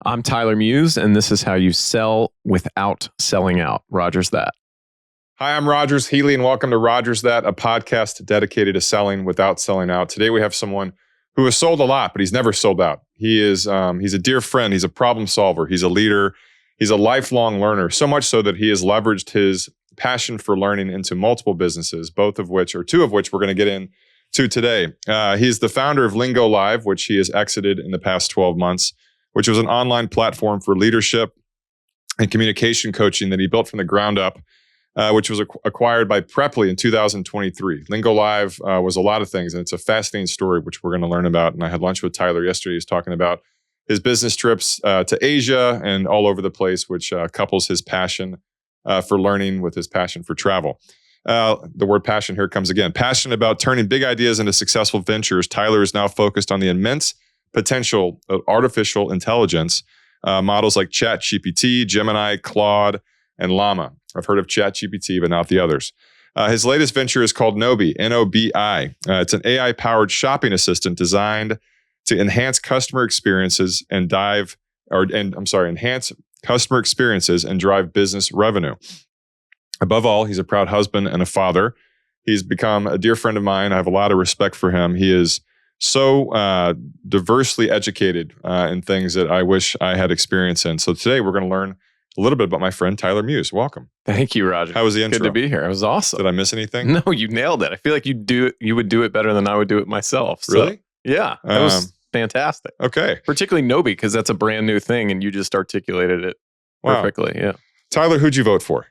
I'm Tyler Muse, and this is how you sell without selling out. Rogers that. Hi, I'm Rogers Healy, and welcome to Rogers That, a podcast dedicated to selling without selling out. Today we have someone who has sold a lot, but he's never sold out. He's a dear friend. He's a problem solver. He's a leader. He's a lifelong learner, so much so that he has leveraged his passion for learning into multiple businesses, two of which we're going to get into today. He's the founder of LingoLive, which he has exited in the past 12 months, which was an online platform for leadership and communication coaching that he built from the ground up, which was acquired by Preply in 2023. LingoLive was a lot of things, and it's a fascinating story, which we're going to learn about. And I had lunch with Tyler yesterday. He was talking about his business trips to Asia and all over the place, which couples his passion for learning with his passion for travel. The word passion here comes again. Passionate about turning big ideas into successful ventures, Tyler is now focused on the immense potential of artificial intelligence, models like ChatGPT, Gemini, Claude, and Llama. I've heard of ChatGPT, but not the others. His latest venture is called Nobi, N-O-B-I. It's an AI-powered shopping assistant designed to enhance customer experiences and enhance customer experiences and drive business revenue. Above all, he's a proud husband and a father. He's become a dear friend of mine. I have a lot of respect for him. He is so diversely educated in things that I wish I had experience in. So today we're going to learn a little bit about my friend Tyler Muse. Welcome. Thank you, Roger. How was the intro? Good to be here. It was awesome. Did I miss anything? No, you nailed it. I feel like you would do it better than I would do it myself. So, really? Yeah, that was fantastic. Okay. Particularly Nobi, because that's a brand new thing, and you just articulated it perfectly. Yeah. Tyler, who'd you vote for?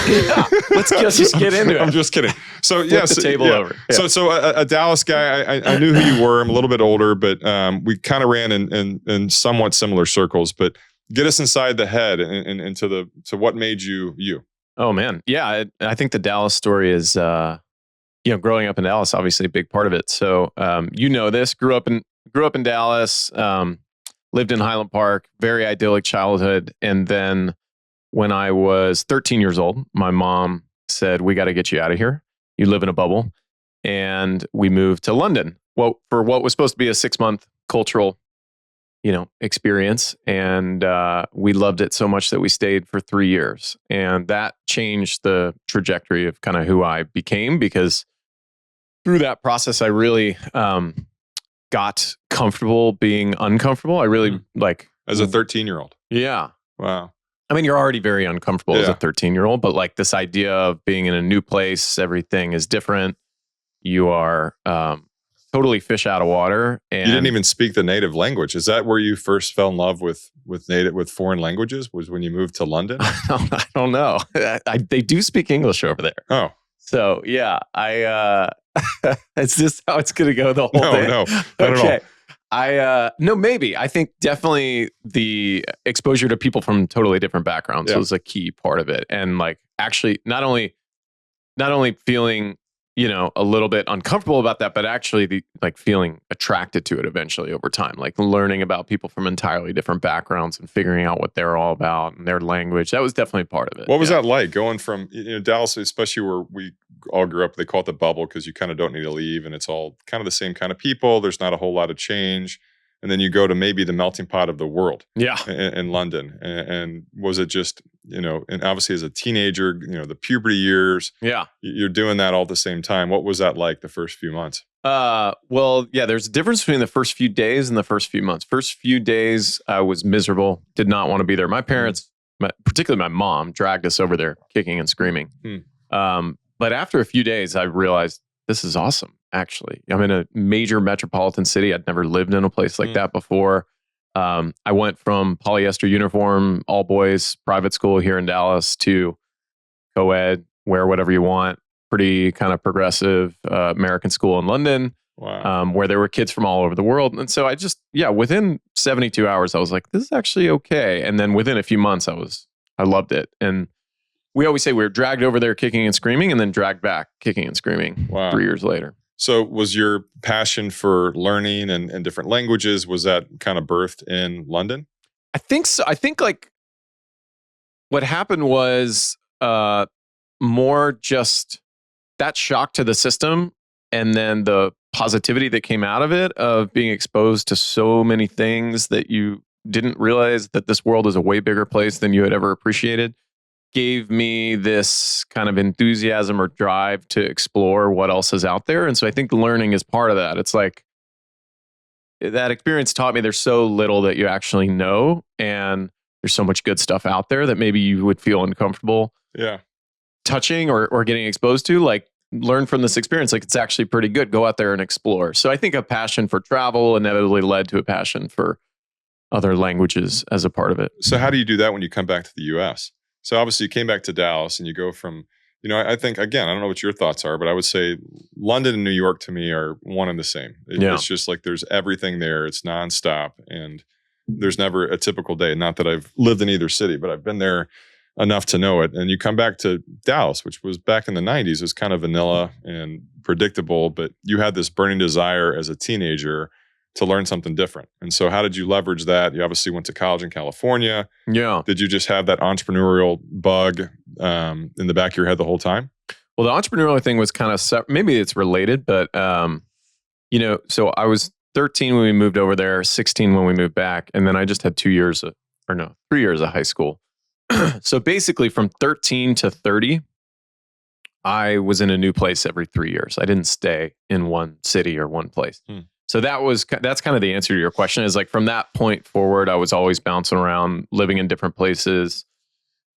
Yeah, let's just get into it. I'm just kidding. So Flip the table over. Yeah. So a Dallas guy. I knew who you were. I'm a little bit older, but we kind of ran in somewhat similar circles. But get us inside the head and into what made you you. Oh man, yeah. I think the Dallas story is, growing up in Dallas, obviously a big part of it. So this. Grew up in Dallas. Lived in Highland Park. Very idyllic childhood, and then when I was 13 years old, my mom said, "We got to get you out of here. You live in a bubble." And we moved to London. Well, for what was supposed to be a 6-month cultural, experience. And we loved it so much that we stayed for 3 years. And that changed the trajectory of kind of who I became, because through that process, I really got comfortable being uncomfortable. I really as a 13-year-old. Yeah. Wow. I mean, you're already very uncomfortable as a 13-year-old, but like this idea of being in a new place, everything is different. You are totally fish out of water. And you didn't even speak the native language. Is that where you first fell in love with foreign languages? Was when you moved to London? I don't know. They do speak English over there. Oh, so yeah, it's just how it's going to go the whole day. No, not at all. No, maybe. I think definitely the exposure to people from totally different backgrounds was a key part of it. And actually not only feeling, a little bit uncomfortable about that, but actually feeling attracted to it eventually over time, learning about people from entirely different backgrounds and figuring out what they're all about and their language. That was definitely part of it. What was that like going from, Dallas, especially where we all grew up, they call it the bubble because you kind of don't need to leave and it's all kind of the same kind of people. There's not a whole lot of change. And then you go to maybe the melting pot of the world in London. And was it just, and obviously as a teenager, the puberty years, you're doing that all at the same time. What was that like the first few months? There's a difference between the first few days and the first few months. First few days, I was miserable, did not want to be there. My parents, particularly my mom, dragged us over there kicking and screaming. But after a few days, I realized this is awesome. Actually, I'm in a major metropolitan city. I'd never lived in a place like that before. I went from polyester uniform, all boys private school here in Dallas to co-ed, wear whatever you want, pretty kind of progressive American school in London, where there were kids from all over the world. And so I just, within 72 hours, I was like, this is actually okay. And then within a few months, I loved it. And we always say we were dragged over there kicking and screaming and then dragged back kicking and screaming 3 years later. So was your passion for learning and different languages, was that kind of birthed in London? I think so. I think what happened was more just that shock to the system and then the positivity that came out of it, of being exposed to so many things that you didn't realize that this world is a way bigger place than you had ever appreciated, gave me this kind of enthusiasm or drive to explore what else is out there. And so I think learning is part of that. It's like that experience taught me there's so little that you actually know, and there's so much good stuff out there that maybe you would feel uncomfortable touching or getting exposed to. Like, learn from this experience. Like, it's actually pretty good. Go out there and explore. So I think a passion for travel inevitably led to a passion for other languages as a part of it. So how do you do that when you come back to the US? So obviously you came back to Dallas and you go from, I think, again, I don't know what your thoughts are, but I would say London and New York to me are one and the same. It's just like there's everything there. It's nonstop and there's never a typical day. Not that I've lived in either city, but I've been there enough to know it. And you come back to Dallas, which was back in the 90s, was kind of vanilla and predictable, but you had this burning desire as a teenager to learn something different. And so how did you leverage that? You obviously went to college in California. Yeah. Did you just have that entrepreneurial bug in the back of your head the whole time? Well, the entrepreneurial thing was kind of, maybe it's related, but, so I was 13 when we moved over there, 16 when we moved back. And then I just had 3 years of high school. So basically from 13 to 30, I was in a new place every 3 years. I didn't stay in one city or one place. So that's kind of the answer to your question, is like from that point forward, I was always bouncing around, living in different places,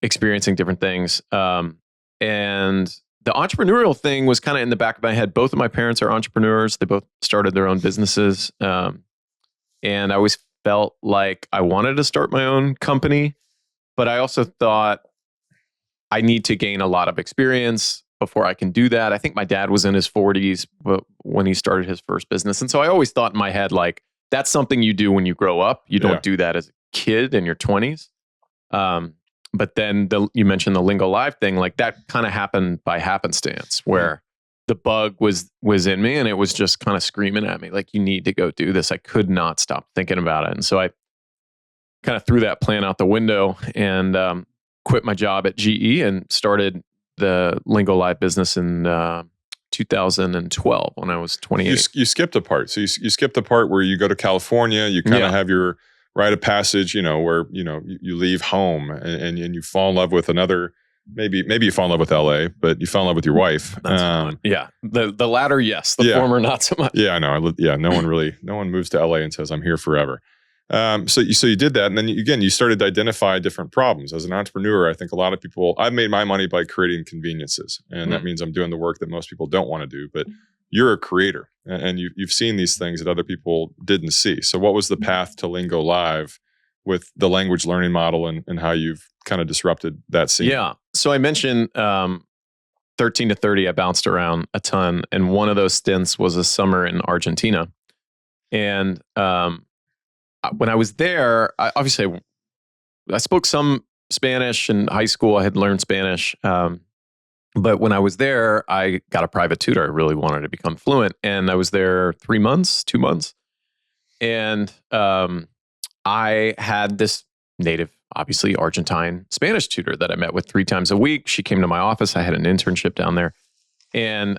experiencing different things. And the entrepreneurial thing was kind of in the back of my head. Both of my parents are entrepreneurs. They both started their own businesses. And I always felt like I wanted to start my own company, but I also thought I need to gain a lot of experience before I can do that. I think my dad was in his 40s when he started his first business. And so I always thought in my head, like, that's something you do when you grow up. You don't do that as a kid in your 20s. But then you mentioned the LingoLive thing, like that kind of happened by happenstance, where the bug was in me and it was just kind of screaming at me, like, you need to go do this. I could not stop thinking about it. And so I kind of threw that plan out the window and quit my job at GE and started the LingoLive business in 2012 when I was 28. You skipped a part. So you skipped the part where you go to California, you kind of have your rite of passage, where, you leave home and you fall in love with another, maybe you fall in love with LA, but you fell in love with your wife. The latter, yes. The former, not so much. Yeah, I know. No one moves to LA and says, I'm here forever. So you did that. And then you started to identify different problems. As an entrepreneur, I think a lot of people, I've made my money by creating conveniences. And that means I'm doing the work that most people don't want to do, but you're a creator and you've seen these things that other people didn't see. So what was the path to LingoLive with the language learning model and how you've kind of disrupted that scene? Yeah. So I mentioned 13 to 30, I bounced around a ton. And one of those stints was a summer in Argentina. And when I was there, I spoke some Spanish in high school. I had learned Spanish. But when I was there, I got a private tutor. I really wanted to become fluent. And I was there 2 months. And I had this native, obviously Argentine Spanish tutor that I met with 3 times a week. She came to my office. I had an internship down there. And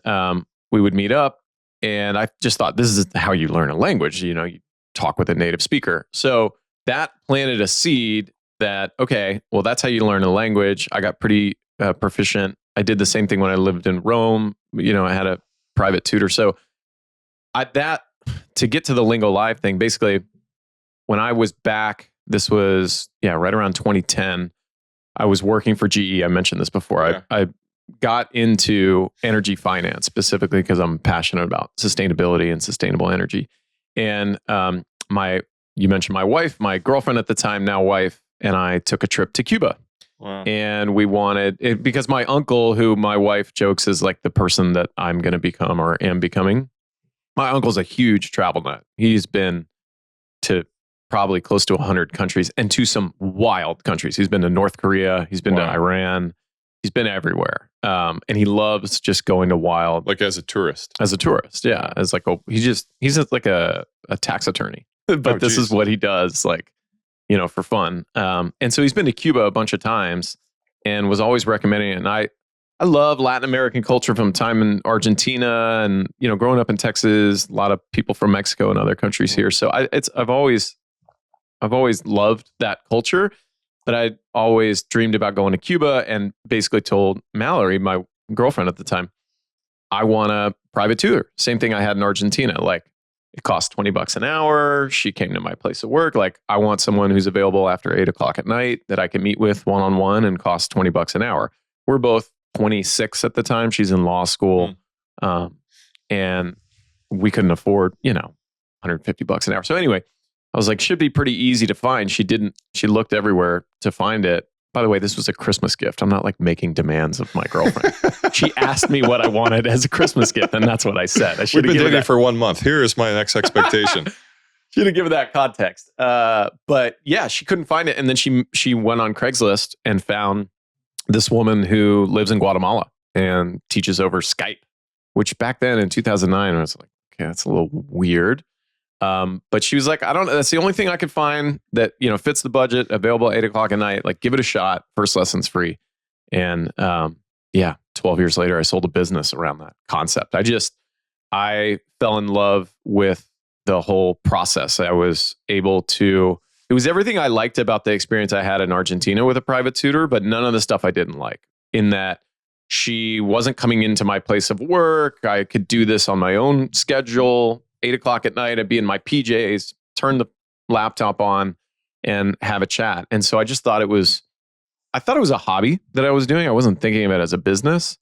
we would meet up. And I just thought, this is how you learn a language. You talk with a native speaker. So that planted a seed that, okay, well, that's how you learn a language. I got pretty proficient. I did the same thing when I lived in Rome. I had a private tutor. So to get to the LingoLive thing, basically, when I was back, this was, right around 2010, I was working for GE. I mentioned this before. Yeah. I got into energy finance specifically because I'm passionate about sustainability and sustainable energy. And you mentioned my wife, my girlfriend at the time, now wife, and I took a trip to Cuba. Wow. And we wanted it because my uncle, who my wife jokes is like the person that I'm going to become or am becoming. My uncle's a huge travel nut. He's been to probably close to 100 countries and to some wild countries. He's been to North Korea. He's been to Iran. He's been everywhere. And he loves just going to wild. Like as a tourist. Yeah. As like he's just like a tax attorney. But this is what he does, like, for fun. And so he's been to Cuba a bunch of times and was always recommending it. And I love Latin American culture from time in Argentina and, growing up in Texas, a lot of people from Mexico and other countries here. So I've always I've always loved that culture, but I'd always dreamed about going to Cuba and basically told Mallory, my girlfriend at the time, I want a private tutor. Same thing I had in Argentina. Like it cost $20 an hour. She came to my place of work. Like I want someone who's available after 8:00 at night that I can meet with one-on-one and cost $20 an hour. We're both 26 at the time. She's in law school. And we couldn't afford, $150 an hour. So anyway, I was like, should be pretty easy to find. She looked everywhere to find it. By the way, this was a Christmas gift. I'm not like making demands of my girlfriend. She asked me what I wanted as a Christmas gift, and that's what I said. We've been dating for 1 month. Here is my next expectation. Should have given that context. But yeah, she couldn't find it. And then she went on Craigslist and found this woman who lives in Guatemala and teaches over Skype, which back then in 2009, I was like, okay, that's a little weird. But she was like, I don't know. That's the only thing I could find that, fits the budget, available at 8:00 at night. Like, give it a shot. First lesson's free. And 12 years later, I sold a business around that concept. I fell in love with the whole process. It was everything I liked about the experience I had in Argentina with a private tutor, but none of the stuff I didn't like, in that she wasn't coming into my place of work. I could do this on my own schedule. 8:00 at night, I'd be in my PJs, turn the laptop on and have a chat. And so I just thought it was a hobby that I was doing. I wasn't thinking of it as a business.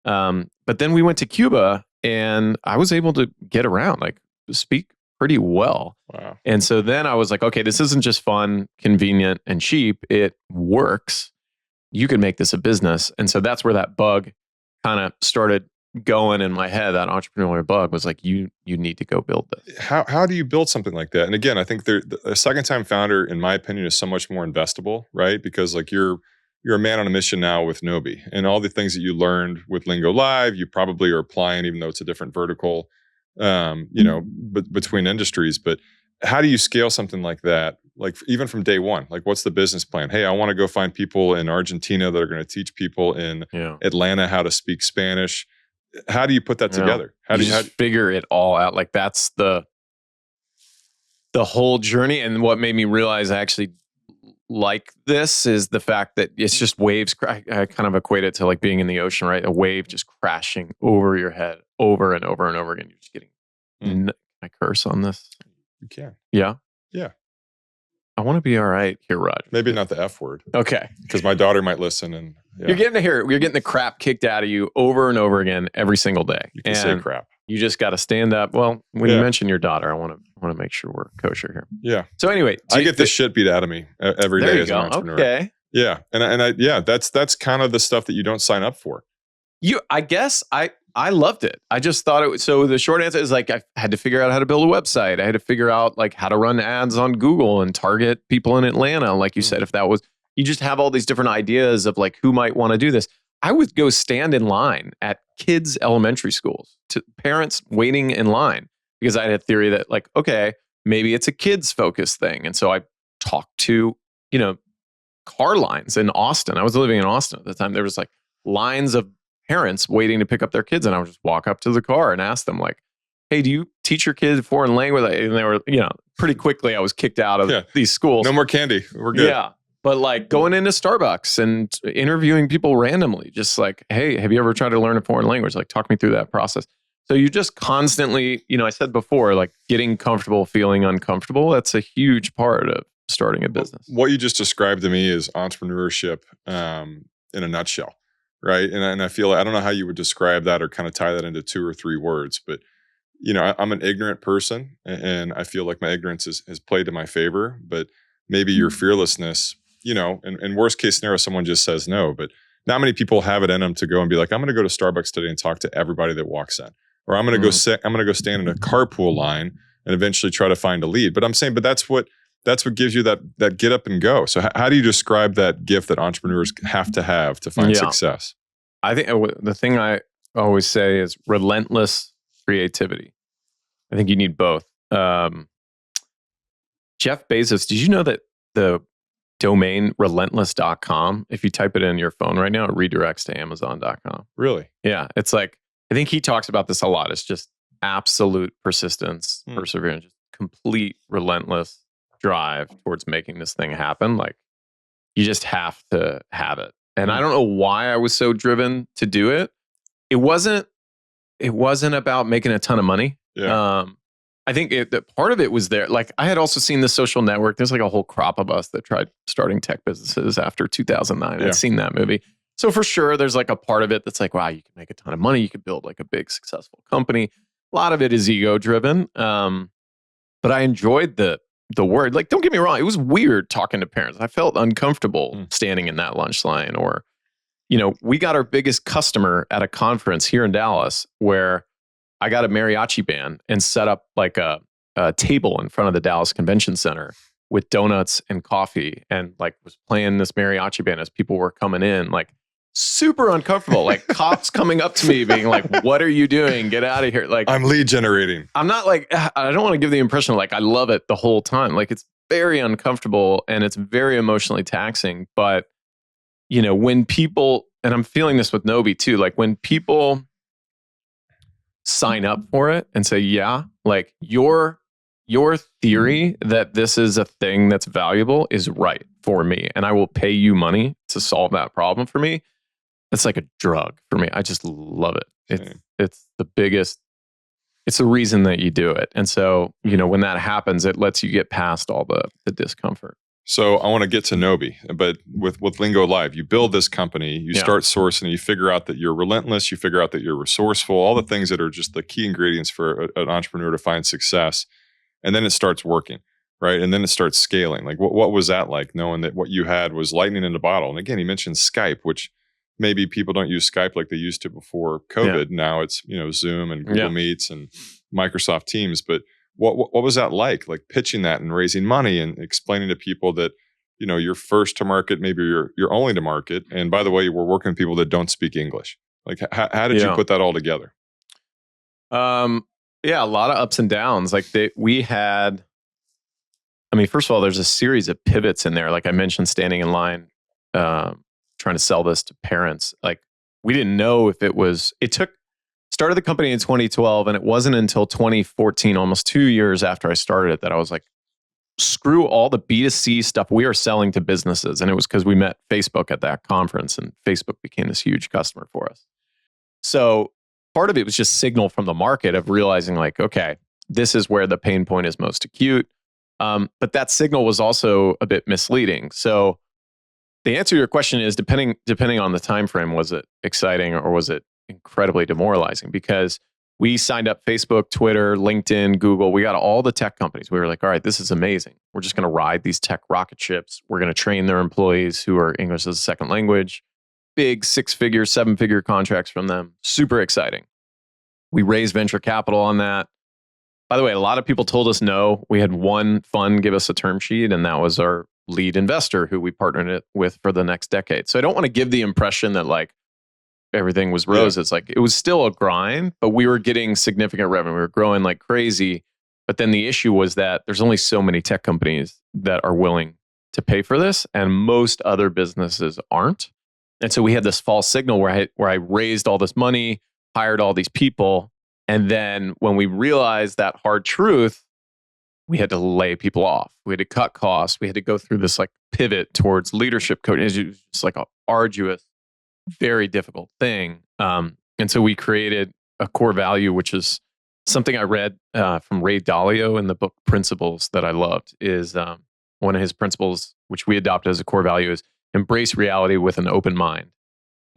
But then we went to Cuba and I was able to get around, like speak pretty well. Wow. And so then I was like, okay, this isn't just fun, convenient, and cheap. It works. You can make this a business. And so that's where that bug kind of started going in my head. That entrepreneurial bug was like, you need to go build this. How do you build something like that? And again, I think a second time founder, in my opinion, is so much more investable, right? Because like you're a man on a mission now with Nobi, and all the things that you learned with LingoLive, you probably are applying, even though it's a different vertical, between industries. But how do you scale something like that? Like even from day one, like what's the business plan? Hey, I want to go find people in Argentina that are going to teach people in Atlanta how to speak Spanish. How do you put that together? How do you figure it all out? Like that's the whole journey. And what made me realize I actually like this is the fact that it's just waves. I kind of equate it to like being in the ocean, right? A wave just crashing over your head over and over and over again. You're just getting, can I curse on this? You can. Yeah. Yeah. I want to be all right here, Roger. Maybe not the F word. Okay. Because my daughter might listen and you're getting the crap kicked out of you over and over again every single day. You can say crap. You just got to stand up. Well, when you mention your daughter, I want to make sure we're kosher here. Yeah. So anyway, I get this shit beat out of me every day as an entrepreneur. Okay. Yeah. And that's kind of the stuff that you don't sign up for. I guess I loved it. I just thought it was, so the short answer is like, I had to figure out how to build a website. I had to figure out like how to run ads on Google and target people in Atlanta. Like you said, you just have all these different ideas of like who might want to do this. I would go stand in line at kids' elementary schools to parents waiting in line because I had a theory that like, okay, maybe it's a kids focused thing. And so I talked to, car lines in Austin. I was living in Austin at the time. There was like lines of parents waiting to pick up their kids. And I would just walk up to the car and ask them like, hey, do you teach your kids foreign language? And they were, pretty quickly I was kicked out of these schools. No more candy. We're good. Yeah. But like going into Starbucks and interviewing people randomly, just like, hey, have you ever tried to learn a foreign language? Like talk me through that process. So you just constantly, I said before, like getting comfortable, feeling uncomfortable. That's a huge part of starting a business. What you just described to me is entrepreneurship in a nutshell, right? And I feel, I don't know how you would describe that or kind of tie that into 2 or 3 words, but I'm an ignorant person and I feel like my ignorance has played to my favor, but maybe your fearlessness, in worst case scenario, someone just says no, but not many people have it in them to go and be like, I'm going to go to Starbucks today and talk to everybody that walks in, or I'm going to go stand in a carpool line and eventually try to find a lead. But I'm saying, but that's what gives you that get up and go. So how do you describe that gift that entrepreneurs have to find success? I think the thing I always say is relentless creativity. I think you need both. Jeff Bezos, did you know that the domain relentless.com, if you type it in your phone right now, it redirects to amazon.com? Really? Yeah. It's like, I think he talks about this a lot. It's just absolute persistence, perseverance, just complete relentless drive towards making this thing happen. Like, you just have to have it. And I don't know why I was so driven to do it. It wasn't about making a ton of money. Yeah. I think that part of it was there. Like, I had also seen The Social Network. There's like a whole crop of us that tried starting tech businesses after 2009. Yeah. I'd seen that movie. So for sure, there's like a part of it that's like, wow, you can make a ton of money. You could build like a big successful company. A lot of it is ego driven. But I enjoyed the word. Like, don't get me wrong. It was weird talking to parents. I felt uncomfortable standing in that lunch line. Or, we got our biggest customer at a conference here in Dallas where I got a mariachi band and set up like a table in front of the Dallas Convention Center with donuts and coffee, and like was playing this mariachi band as people were coming in, like super uncomfortable, like cops coming up to me being like, what are you doing? Get out of here. Like, I'm lead generating. I'm not like, I don't want to give the impression like I love it the whole time. Like, it's very uncomfortable and it's very emotionally taxing. But, when people, and I'm feeling this with Nobi too, like when people sign up for it and say, yeah, like your theory that this is a thing that's valuable is right for me, and I will pay you money to solve that problem for me. It's like a drug for me. I just love it. It's the biggest, it's the reason that you do it. And so, when that happens, it lets you get past all the discomfort. So I want to get to Nobi, but with LingoLive, you build this company, you start sourcing, you figure out that you're relentless, you figure out that you're resourceful, all the things that are just the key ingredients for an entrepreneur to find success. And then it starts working, right? And then it starts scaling. Like, what was that like, knowing that what you had was lightning in a bottle? And again, he mentioned Skype, which maybe people don't use Skype like they used to before COVID. Now it's, Zoom and Google Meets and Microsoft Teams. But what was that like pitching that and raising money and explaining to people that, you're first to market, maybe you're only to market. And by the way, we're working with people that don't speak English. Like, how did you put that all together? Yeah, a lot of ups and downs. Like, we had, first of all, there's a series of pivots in there. Like I mentioned, standing in line, trying to sell this to parents. Like, we didn't know if started the company in 2012, and it wasn't until 2014, almost 2 years after I started it, that I was like, screw all the B2C stuff we are selling to businesses. And it was because we met Facebook at that conference, and Facebook became this huge customer for us. So part of it was just signal from the market of realizing like, okay, this is where the pain point is most acute. But that signal was also a bit misleading. So the answer to your question is depending on the time frame, was it exciting or was it incredibly demoralizing? Because we signed up Facebook, Twitter, LinkedIn, Google. We got all the tech companies. We were like, all right, this is amazing. We're just going to ride these tech rocket ships. We're going to train their employees who are English as a second language. Big 6-figure, 7-figure contracts from them. Super exciting. We raised venture capital on that. By the way, a lot of people told us no. We had one fund give us a term sheet, and that was our lead investor who we partnered it with for the next decade. So I don't want to give the impression that like everything was roses. Like, it was still a grind, but we were getting significant revenue. We were growing like crazy. But then the issue was that there's only so many tech companies that are willing to pay for this, and most other businesses aren't. And so we had this false signal where I raised all this money, hired all these people, and then when we realized that hard truth, we had to lay people off. We had to cut costs. We had to go through this like pivot towards leadership coaching. It's just like an arduous, very difficult thing. And so we created a core value, which is something I read from Ray Dalio in the book Principles that I loved. Is one of his principles, which we adopted as a core value, is embrace reality with an open mind.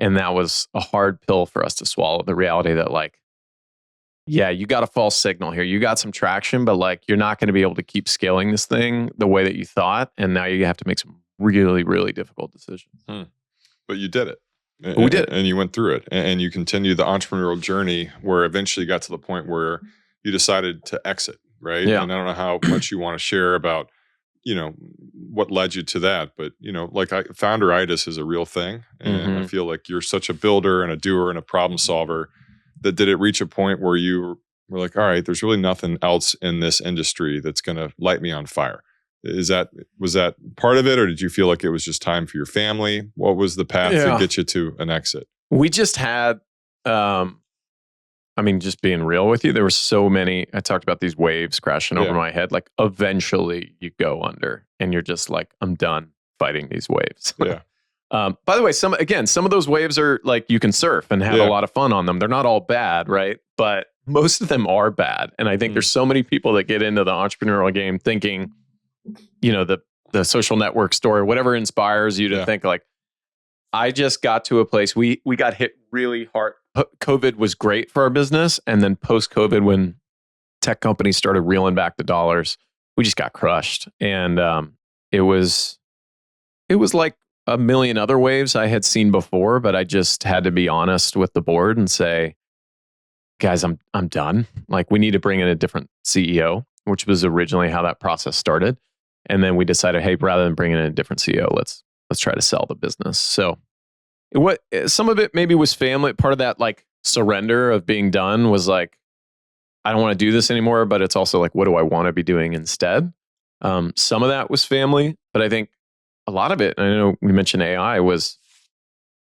And that was a hard pill for us to swallow, the reality that like, yeah, you got a false signal here. You got some traction, but like, you're not going to be able to keep scaling this thing the way that you thought. And now you have to make some really, really difficult decisions. But you did it. We did. And you went through it. And you continued the entrepreneurial journey where eventually you got to the point where you decided to exit, right? Yeah. And I don't know how much you want to share about, what led you to that. But, like founderitis is a real thing. And I feel like you're such a builder and a doer and a problem solver that did it reach a point where you were like, all right, there's really nothing else in this industry that's going to light me on fire. Was that part of it, or did you feel like it was just time for your family? What was the path to get you to an exit? We just had, I mean, just being real with you, there were so many, I talked about these waves crashing over Yeah. my head. Like eventually you go under and you're just like, I'm done fighting these waves. Yeah. By the way, some of those waves are like you can surf and have Yeah. a lot of fun on them. They're not all bad, right? But most of them are bad. And I think there's so many people that get into the entrepreneurial game thinking, you know, the social network story, whatever inspires you to think like, I just got to a place, we got hit really hard. COVID was great for our business. And then post-COVID, when tech companies started reeling back the dollars, we just got crushed. And it was like a million other waves I had seen before, but I just had to be honest with the board and say, guys, I'm done. Like we need to bring in a different CEO, which was originally how that process started. And then we decided, hey, rather than bringing in a different CEO, let's try to sell the business. So some of it maybe was family. Part of that like surrender of being done was like, I don't want to do this anymore, but it's also like, what do I want to be doing instead? Some of that was family, but I think a lot of it, and I know we mentioned AI, was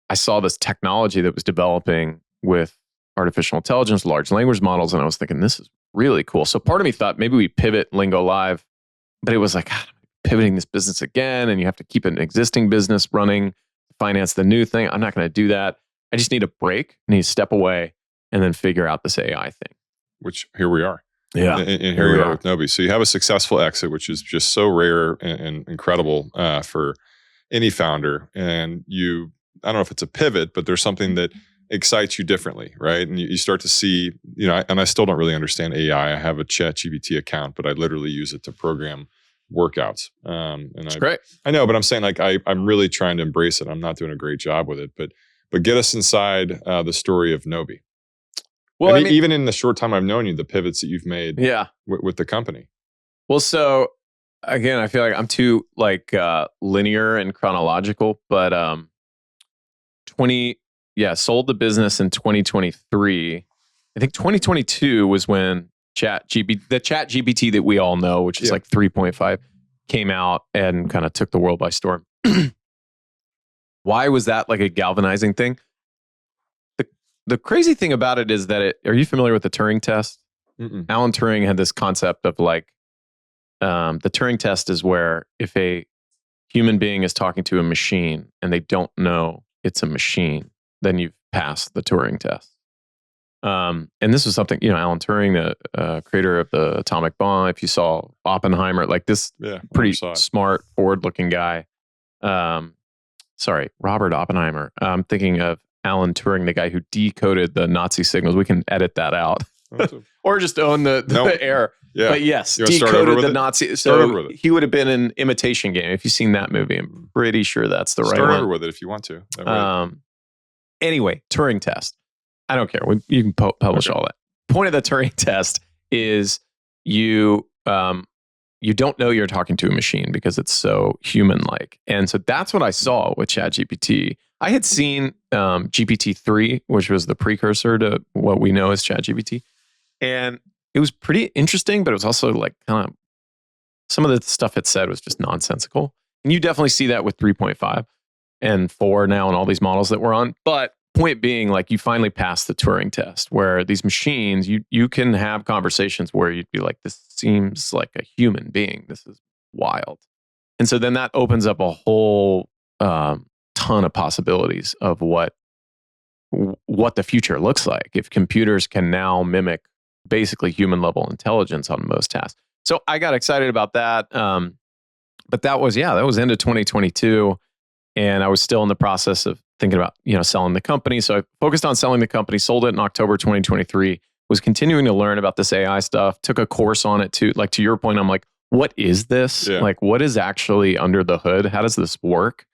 I saw this technology that was developing with artificial intelligence, large language models, and I was thinking, this is really cool. So part of me thought maybe we pivot LingoLive, but it was like, God, pivoting this business again, and you have to keep an existing business running, finance the new thing. I'm not going to do that. I just need a break, I need to step away and then figure out this AI thing. Which here we are. Yeah. And here we are with Nobi. So you have a successful exit, which is just so rare and incredible for any founder. And I don't know if it's a pivot, but there's something that excites you differently, right? And you start to see, and I still don't really understand AI. I have a ChatGPT account, but I literally use it to program workouts. It's great. I know, but I'm saying like I'm really trying to embrace it. I'm not doing a great job with it, but get us inside the story of Nobi. Well, even in the short time I've known you, the pivots that you've made with the company. Well, so again, I feel like I'm too like linear and chronological, but sold the business in 2023. I think 2022 was when the ChatGPT that we all know, which is like 3.5, came out and kind of took the world by storm. Why was that like a galvanizing thing? The crazy thing about it is that are you familiar with the Turing test? Mm-mm. Alan Turing had this concept of like, the Turing test is where if a human being is talking to a machine and they don't know it's a machine, then you've passed the Turing test. And this was something, Alan Turing, the creator of the atomic bomb, if you saw Oppenheimer, like this pretty smart, forward-looking guy. Robert Oppenheimer. I'm thinking of Alan Turing, the guy who decoded the Nazi signals. We can edit that out. Or just own the error. Yeah. But yes, decoded the Nazi. So he would have been an Imitation Game. If you've seen that movie, I'm pretty sure that's the right one. Start over with it if you want to. Anyway, Turing test. I don't care. You can publish all that. Point of the Turing test is you don't know you're talking to a machine because it's so human-like. And so that's what I saw with ChatGPT. I had seen GPT-3, which was the precursor to what we know as ChatGPT. And it was pretty interesting, but it was also like kind of some of the stuff it said was just nonsensical. And you definitely see that with 3.5 and 4 now and all these models that we're on. But point being, like you finally passed the Turing test where these machines, you can have conversations where you'd be like, this seems like a human being. This is wild. And so then that opens up a whole ton of possibilities of what the future looks like if computers can now mimic basically human level intelligence on most tasks. So I got excited about that. But that was end of 2022. And I was still in the process of thinking about, selling the company. So I focused on selling the company, sold it in October 2023, was continuing to learn about this AI stuff, took a course on it too. Like to your point, I'm like, what is this? Yeah. Like, what is actually under the hood? How does this work?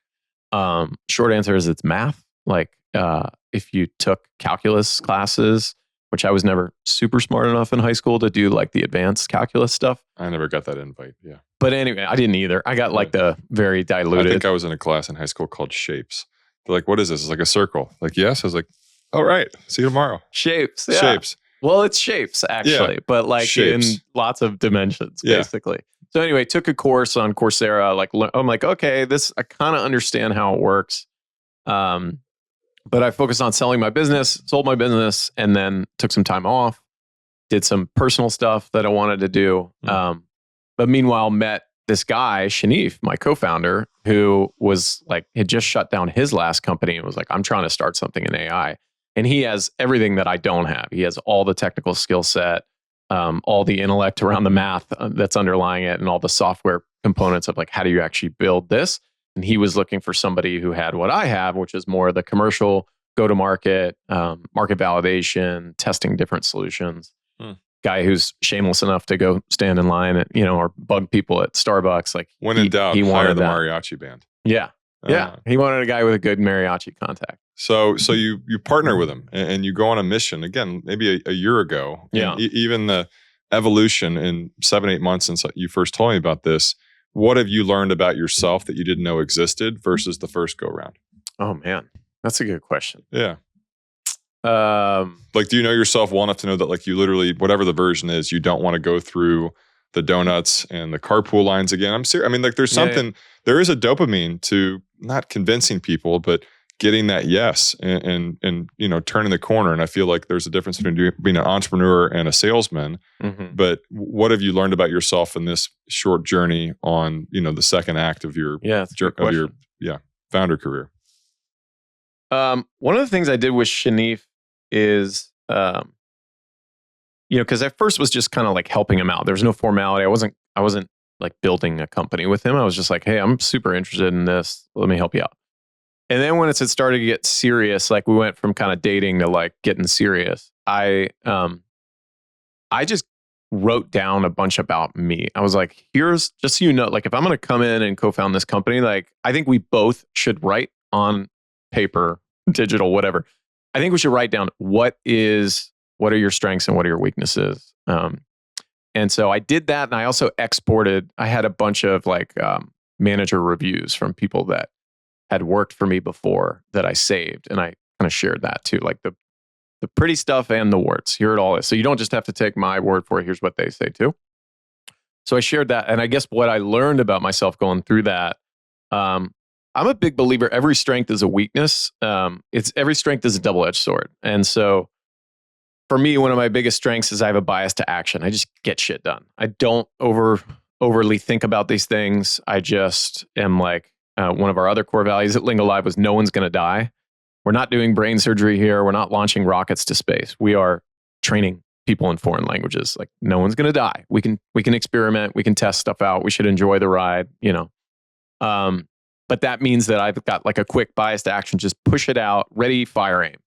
Short answer is it's math. Like, if you took calculus classes, which I was never super smart enough in high school to do like the advanced calculus stuff. I never got that invite. Yeah. But anyway, I didn't either. I got like the very diluted. I think I was in a class in high school called shapes. They're like, what is this? It's like a circle. Like, yes. I was like, all right. See you tomorrow. Shapes. Yeah. Shapes. Well, it's shapes actually, but like shapes. In lots of dimensions, basically. So anyway, took a course on Coursera. Like, I'm like, okay, I kind of understand how it works. But I focused on selling my business, sold my business, and then took some time off, did some personal stuff that I wanted to do. But meanwhile, met this guy, Shanif, my co-founder, who was like, had just shut down his last company and was like, I'm trying to start something in AI. And he has everything that I don't have. He has all the technical skill set, all the intellect around the math that's underlying it, and all the software components of like, how do you actually build this? And he was looking for somebody who had what I have, which is more the commercial go-to-market, market validation, testing different solutions. Guy who's shameless enough to go stand in line at, or bug people at Starbucks. Like when in doubt, he wanted the mariachi band. Yeah. He wanted a guy with a good mariachi contact. So you partner with him and you go on a mission again, maybe a year ago. Yeah. Even the evolution in 7-8 months since you first told me about this, what have you learned about yourself that you didn't know existed versus the first go round? Oh man, that's a good question. Yeah. Like, do you know yourself well enough to know that like you literally, whatever the version is, you don't want to go through the donuts and the carpool lines again? I'm serious. I mean, like there's something, there is a dopamine to not convincing people, but getting that yes and turning the corner. And I feel like there's a difference between being an entrepreneur and a salesman. But what have you learned about yourself in this short journey on, the second act of your founder career? One of the things I did with Shanif is, because at first was just kind of like helping him out. There was no formality. I wasn't like building a company with him. I was just like, hey, I'm super interested in this. Let me help you out. And then when it started to get serious, like we went from kind of dating to like getting serious, I just wrote down a bunch about me. I was like, here's just so you know, like if I'm going to come in and co-found this company, like I think we both should write on paper, digital, whatever. I think we should write down what are your strengths and what are your weaknesses. And so I did that. And I also exported, I had a bunch of like manager reviews from people that had worked for me before that I saved. And I kind of shared that too, like the pretty stuff and the warts. Here it all is. So you don't just have to take my word for it. Here's what they say too. So I shared that. And I guess what I learned about myself going through that, I'm a big believer every strength is a weakness. Every strength is a double-edged sword. And so for me, one of my biggest strengths is I have a bias to action. I just get shit done. I don't overly think about these things. I just am like, one of our other core values at LingoLive was no one's going to die. We're not doing brain surgery here. We're not launching rockets to space. We are training people in foreign languages. Like no one's going to die. We can experiment. We can test stuff out. We should enjoy the ride, But that means that I've got like a quick bias to action, just push it out, ready, fire, aim.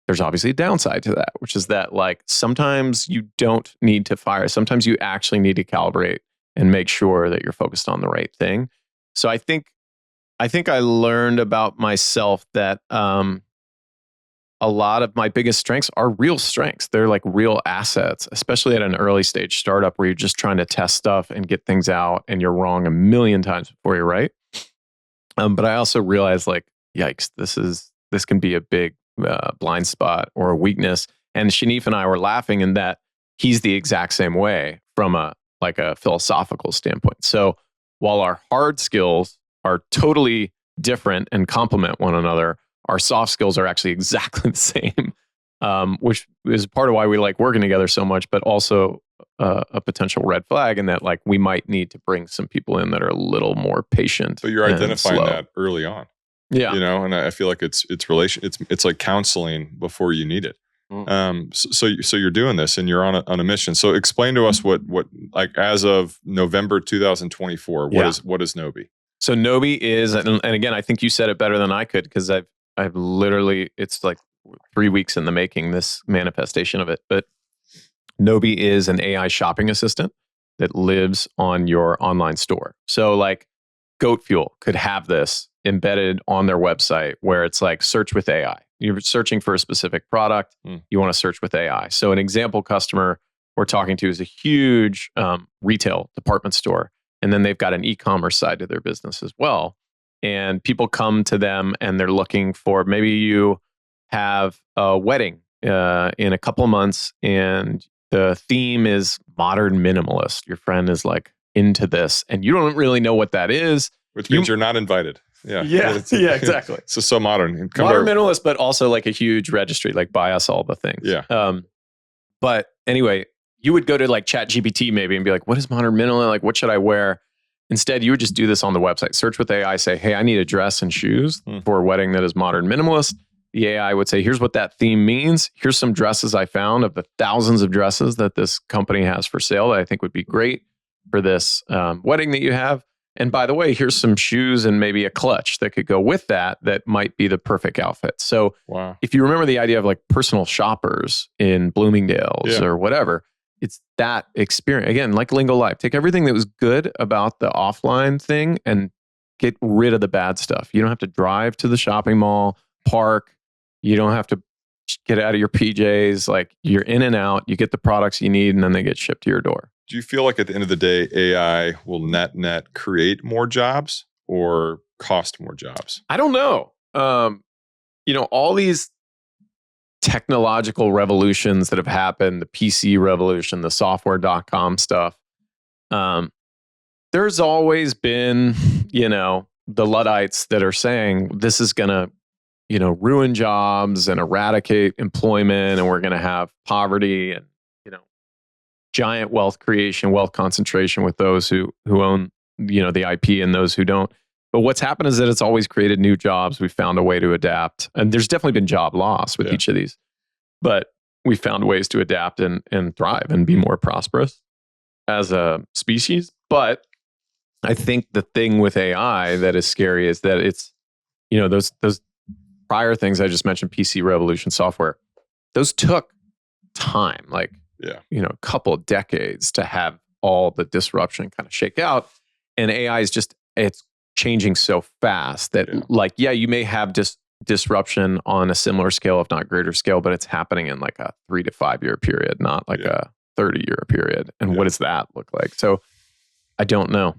There's obviously a downside to that, which is that like sometimes you don't need to fire. Sometimes you actually need to calibrate and make sure that you're focused on the right thing. So I think I learned about myself that a lot of my biggest strengths are real strengths. They're like real assets, especially at an early stage startup where you're just trying to test stuff and get things out and you're wrong a million times before you're right. But I also realized like, yikes, this can be a big blind spot or a weakness. And Shanif and I were laughing in that he's the exact same way from a philosophical standpoint. So while our hard skills are totally different and complement one another, our soft skills are actually exactly the same, which is part of why we like working together so much, but also a potential red flag in that like we might need to bring some people in that are a little more patient. But you're identifying that early on. Yeah. And I feel like it's like counseling before you need it. So you're doing this and you're on a mission. So explain to us what like as of November 2024, what is Nobi? So Nobi is, and again, I think you said it better than I could because I've literally, it's like 3 weeks in the making, this manifestation of it. But Nobi is an AI shopping assistant that lives on your online store. So like Goat Fuel could have this embedded on their website where it's like search with AI. You're searching for a specific product. You want to search with AI. So an example customer we're talking to is a huge retail department store. And then they've got an e-commerce side to their business as well. And people come to them and they're looking for, maybe you have a wedding in a couple of months and the theme is modern minimalist. Your friend is like into this and you don't really know what that is. Which means you're not invited. Yeah. Yeah, exactly. It's just so modern. Modern minimalist, but also like a huge registry, like buy us all the things. Yeah. But anyway, you would go to like Chat GPT maybe and be like, what is modern minimalist? Like, what should I wear? Instead, you would just do this on the website. Search with AI, say, hey, I need a dress and shoes for a wedding that is modern minimalist. The AI would say, here's what that theme means. Here's some dresses I found of the thousands of dresses that this company has for sale that I think would be great for this wedding that you have. And by the way, here's some shoes and maybe a clutch that could go with that might be the perfect outfit. So if you remember the idea of like personal shoppers in Bloomingdale's or whatever, it's that experience. Again, like LingoLive, take everything that was good about the offline thing and get rid of the bad stuff. You don't have to drive to the shopping mall, park. You don't have to get out of your PJs. Like you're in and out, you get the products you need, and then they get shipped to your door. Do you feel like at the end of the day, AI will net create more jobs or cost more jobs? I don't know. All these technological revolutions that have happened, the PC revolution, the software.com stuff, there's always been, the Luddites that are saying this is going to, ruin jobs and eradicate employment, and we're going to have poverty and, giant wealth creation, wealth concentration with those who own, the IP and those who don't. But what's happened is that it's always created new jobs. We've found a way to adapt. And there's definitely been job loss with each of these. But we found ways to adapt and thrive and be more prosperous as a species. But I think the thing with AI that is scary is that it's, those prior things I just mentioned, PC revolution, software, those took time, like, a couple of decades to have all the disruption kind of shake out. And AI is it's changing so fast that you may have disruption on a similar scale, if not greater scale, but it's happening in like a 3 to 5 year period, not like a 30-year period. And what does that look like? So I don't know.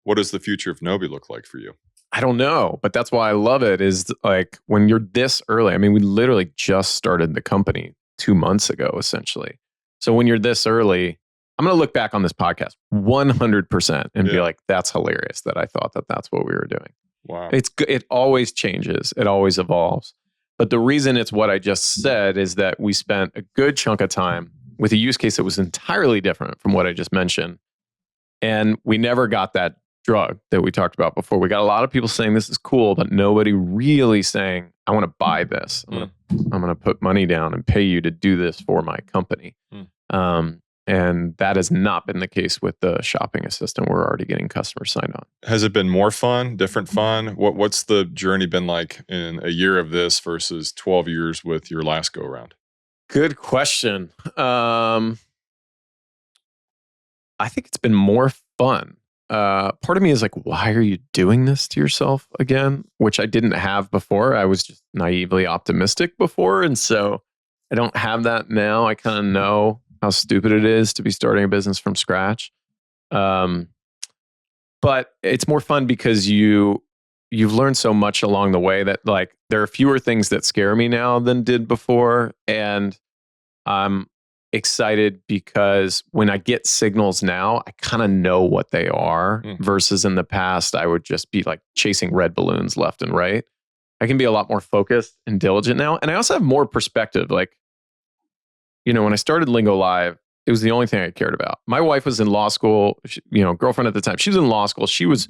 What does the future of Nobi look like for you? I don't know, but that's why I love it is like when you're this early. I mean, we literally just started the company 2 months ago, essentially. So when you're this early, I'm going to look back on this podcast 100% and be like, that's hilarious that I thought that that's what we were doing. Wow. It always changes. It always evolves. But the reason it's what I just said is that we spent a good chunk of time with a use case that was entirely different from what I just mentioned. And we never got that drug that we talked about before. We got a lot of people saying this is cool, but nobody really saying, I want to buy this. I'm going to put money down and pay you to do this for my company. And that has not been the case with the shopping assistant. We're already getting customers signed on. Has it been more fun, different fun? What's the journey been like in a year of this versus 12 years with your last go around? Good question. I think it's been more fun. Part of me is like, why are you doing this to yourself again? Which I didn't have before. I was just naively optimistic before. And so I don't have that now. I kind of know how stupid it is to be starting a business from scratch. But it's more fun because you've learned so much along the way that like there are fewer things that scare me now than did before. And I'm excited because when I get signals now, I kind of know what they are versus in the past, I would just be like chasing red balloons left and right. I can be a lot more focused and diligent now. And I also have more perspective. Like, when I started LingoLive, it was the only thing I cared about. My wife was in law school, girlfriend at the time. She was in law school. She was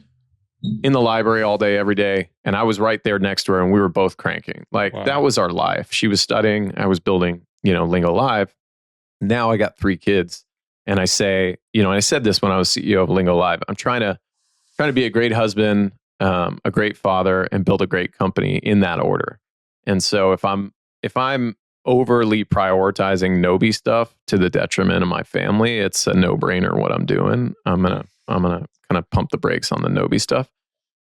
in the library all day, every day. And I was right there next to her and we were both cranking. Like that was our life. She was studying. I was building, LingoLive. Now I got 3 kids and I say, and I said this when I was CEO of LingoLive, I'm trying to be a great husband, a great father, and build a great company in that order. And so if I'm overly prioritizing Nobi stuff to the detriment of my family, it's a no-brainer what I'm doing. I'm gonna kind of pump the brakes on the Nobi stuff.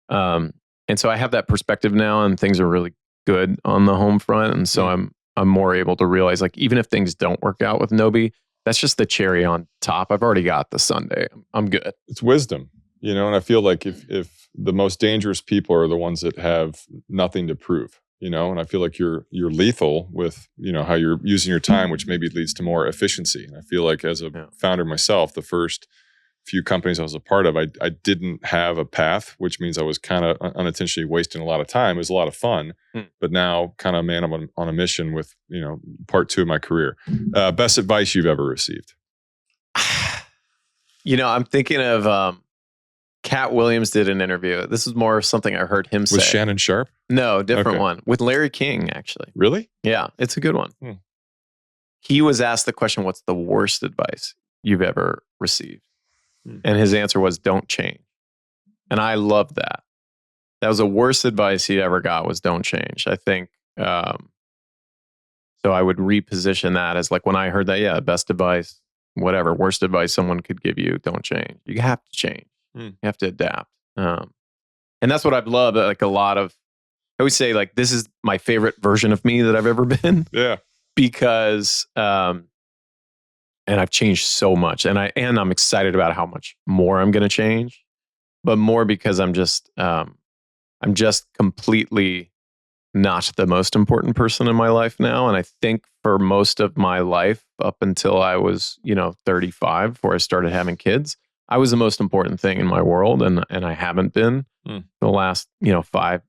And so I have that perspective now, and things are really good on the home front. And so I'm more able to realize, like, even if things don't work out with Nobi, that's just the cherry on top. I've already got the sundae. I'm good. It's wisdom, and I feel like if the most dangerous people are the ones that have nothing to prove, and I feel like you're lethal with, how you're using your time, which maybe leads to more efficiency. And I feel like as a founder myself, the first few companies I was a part of, I didn't have a path, which means I was kind of unintentionally wasting a lot of time. It was a lot of fun, but now kind of man, I'm on a mission with, part 2 of my career. Best advice you've ever received? I'm thinking of Cat Williams did an interview. This is more something I heard him say. With Shannon Sharp? No, different one. With Larry King, actually. Really? Yeah, it's a good one. He was asked the question, what's the worst advice you've ever received? And his answer was, don't change. And I love that. That was the worst advice he ever got, was don't change. I think, so I would reposition that as like, when I heard that, yeah, best advice, whatever, worst advice someone could give you, don't change. You have to change. You have to adapt. And that's what I've loved. Like a lot of, I always say like, this is my favorite version of me that I've ever been. Yeah. Because, and I've changed so much, and I'm excited about how much more I'm going to change, but more because I'm just completely not the most important person in my life now. And I think for most of my life, up until I was, 35, before I started having kids, I was the most important thing in my world. And I haven't been the last, 5-10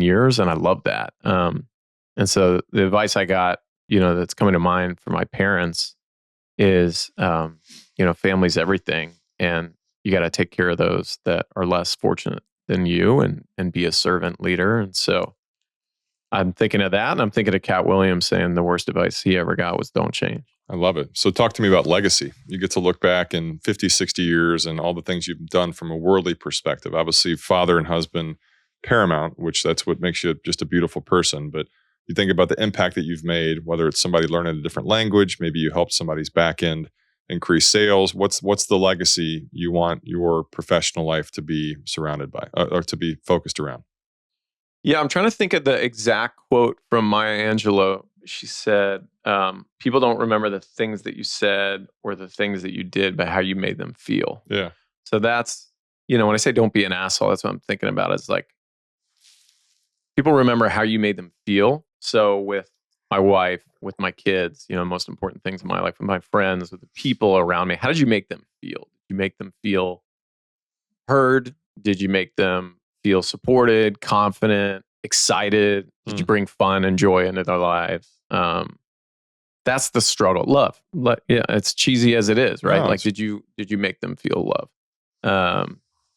years. And I love that. And so the advice I got, that's coming to mind for my parents is, family's everything. And you got to take care of those that are less fortunate than you, and be a servant leader. And so I'm thinking of that. And I'm thinking of Cat Williams saying the worst advice he ever got was don't change. I love it. So talk to me about legacy. You get to look back in 50, 60 years and all the things you've done from a worldly perspective. Obviously, father and husband, paramount, which that's what makes you just a beautiful person. But you think about the impact that you've made, whether it's somebody learning a different language, maybe you helped somebody's back end increase sales. What's the legacy you want your professional life to be surrounded by, or to be focused around? Yeah, I'm trying to think of the exact quote from Maya Angelou. She said, people don't remember the things that you said or the things that you did, but how you made them feel. Yeah. So that's, when I say don't be an asshole, that's what I'm thinking about, is like, people remember how you made them feel. So with my wife, with my kids, most important things in my life, with my friends, with the people around me, how did you make them feel? Did you make them feel heard? Did you make them feel supported, confident, excited? Did you bring fun and joy into their lives? That's the struggle. Love. Yeah, it's cheesy as it is, right? No, like, did you make them feel love?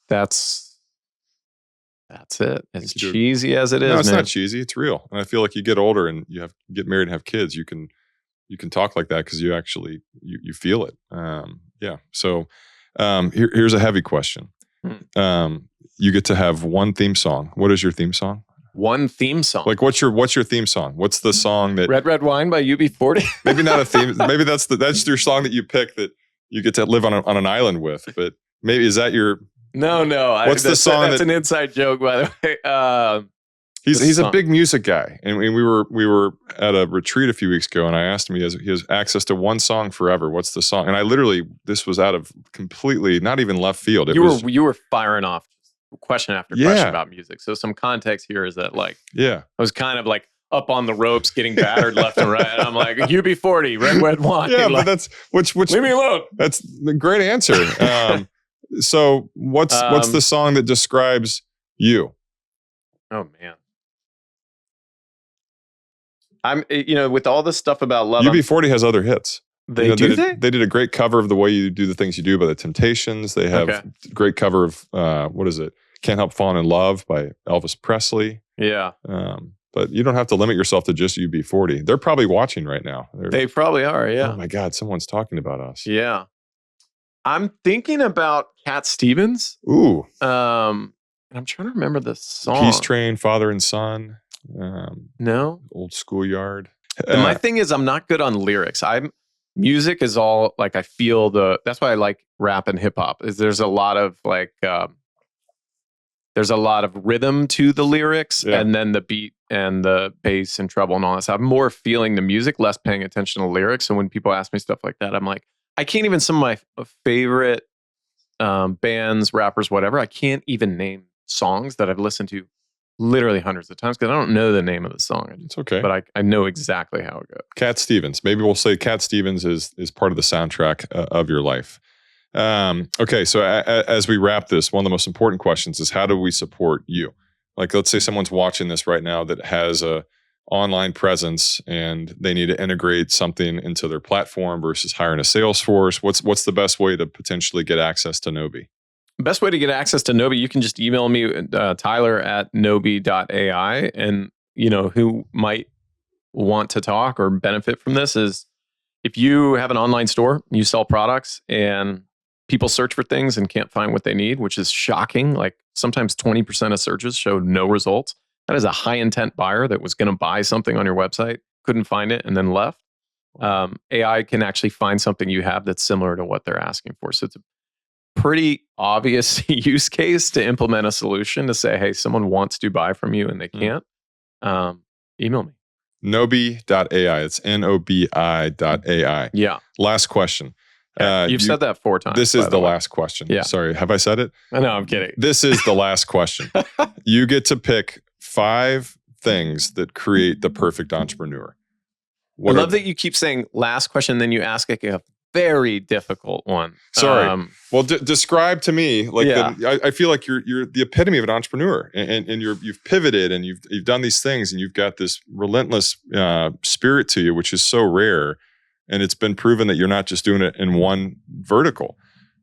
That's it. As cheesy as it is, no, it's man. not cheesy. It's real. And I feel like you get older and you get married and have kids, you can talk like that because you actually you feel it. Yeah. So here's a heavy question. You get to have one theme song. What is your theme song? One theme song. Like what's your theme song? What's the song that Red Wine by UB40? Maybe not a theme. Maybe that's your song that you pick that you get to live on an island with. But maybe is that your No. What's the song? That's an inside joke, by the way. He's a big music guy, and we were at a retreat a few weeks ago, and I asked him. He has access to one song forever. What's the song? And I literally, this was out of completely not even left field. You were firing off question after question about music. So some context here is that I was kind of like up on the ropes, getting battered left and right. And I'm like, UB40, Red Wine. Yeah, but that's which leave me alone. That's the great answer. So what's the song that describes you? Oh man. I'm, with all this stuff about love. UB40 has other hits. They did a great cover of The Way You Do the Things You Do by the Temptations. They have great cover of, what is it? Can't Help Falling in Love by Elvis Presley. Yeah. But you don't have to limit yourself to just UB40. They're probably watching right now. They probably are, yeah. Oh my God, someone's talking about us. Yeah. I'm thinking about Cat Stevens. Ooh. I'm trying to remember the song. Peace Train, Father and Son. No. Old Schoolyard. My thing is I'm not good on lyrics. Music is all like, I feel that's why I like rap and hip hop, is there's a lot of there's a lot of rhythm to the lyrics, and then the beat and the bass and treble and all that stuff. I'm more feeling the music, less paying attention to lyrics. So when people ask me stuff like that, I'm like, I can't even, some of my favorite bands, rappers, whatever, I can't even name songs that I've listened to literally hundreds of times because I don't know the name of the song. It's okay. But I know exactly how it goes. Cat Stevens. Maybe we'll say Cat Stevens is part of the soundtrack of your life. Okay, so as we wrap this, one of the most important questions is how do we support you? Like, let's say someone's watching this right now that has a online presence and they need to integrate something into their platform versus hiring a sales force. What's the best way to potentially get access to Nobi? Best way to get access to Nobi, you can just email me, tyler@nobi.ai. And, who might want to talk or benefit from this is if you have an online store, you sell products and people search for things and can't find what they need, which is shocking. Like sometimes 20% of searches show no results. That is a high intent buyer that was going to buy something on your website, couldn't find it, and then left. AI can actually find something you have that's similar to what they're asking for. So it's a pretty obvious use case to implement a solution to say, hey, someone wants to buy from you and they can't. Email me. Nobi.ai. It's Nobi.ai. Yeah. Last question. You've said that 4 times. This is the last question. Yeah. Sorry, have I said it? No, I'm kidding. This is the last question. You get to pick 5 things that create the perfect entrepreneur. I love that you keep saying last question, then you ask like a very difficult one. Sorry. Well, describe to me like I feel like you're the epitome of an entrepreneur, and you've pivoted and you've done these things and you've got this relentless spirit to you, which is so rare, and it's been proven that you're not just doing it in one vertical.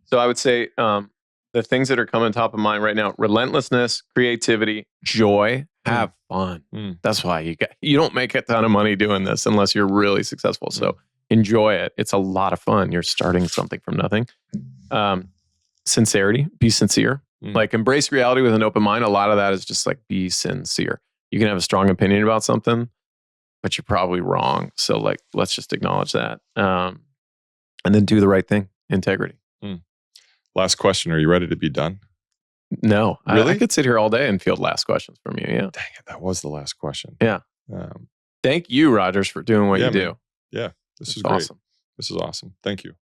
So I would say the things that are coming top of mind right now: relentlessness, creativity, joy, have fun. That's why you don't make a ton of money doing this unless you're really successful. So enjoy it. It's a lot of fun. You're starting something from nothing. Sincerity, be sincere. Like embrace reality with an open mind. A lot of that is just like be sincere. You can have a strong opinion about something, but you're probably wrong. So like, let's just acknowledge that. And then do the right thing. Integrity. Last question. Are you ready to be done? No. Really? I could sit here all day and field last questions from you. Yeah. Dang it. That was the last question. Yeah. Thank you, Rogers, for doing what you do. Yeah. This is awesome. Great. This is awesome. Thank you.